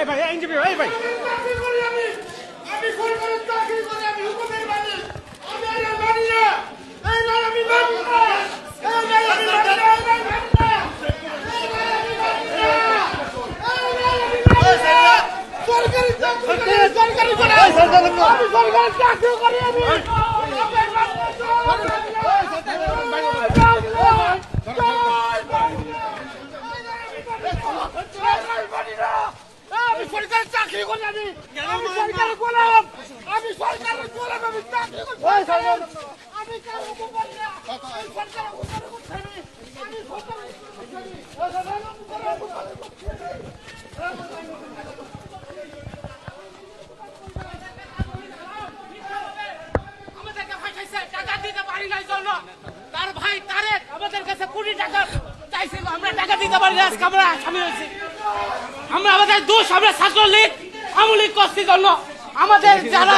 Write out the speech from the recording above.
ভাই এনজিপি ভাই ভাই আমি সরকারের চাকরি করি আমি হুকুমের মানি আমি আর মানি না এই না আমি মানি না এই না আমি মানি না এই না মানি না এই না আমি মানি না এই না আমি মানি না সরকারি চাকরি করি সরকারি করি আমি সরকারি চাকরি করি আমি আমি সরকারি চাকরি করি আমি সরকারি গোলাম আমি সরকারি গোলাম আমি চাকরি করি আমি কারো করি না আমি সরকারি গোলাম করতে আমি সরকারি আমাদেরকে ফাঁসাইছে টাকা দিতে পারি নাই জন্য তার ভাই তারেক আমাদের কাছে কোটি টাকা চাইছিল আমরা টাকা দিতে পারি না আজকে আমরা আসামি হয়েছি আমরা আমাদের দোষ আমরা ছাত্রলীগ আওয়ামী লীগ করছি জন্য আমাদের যারা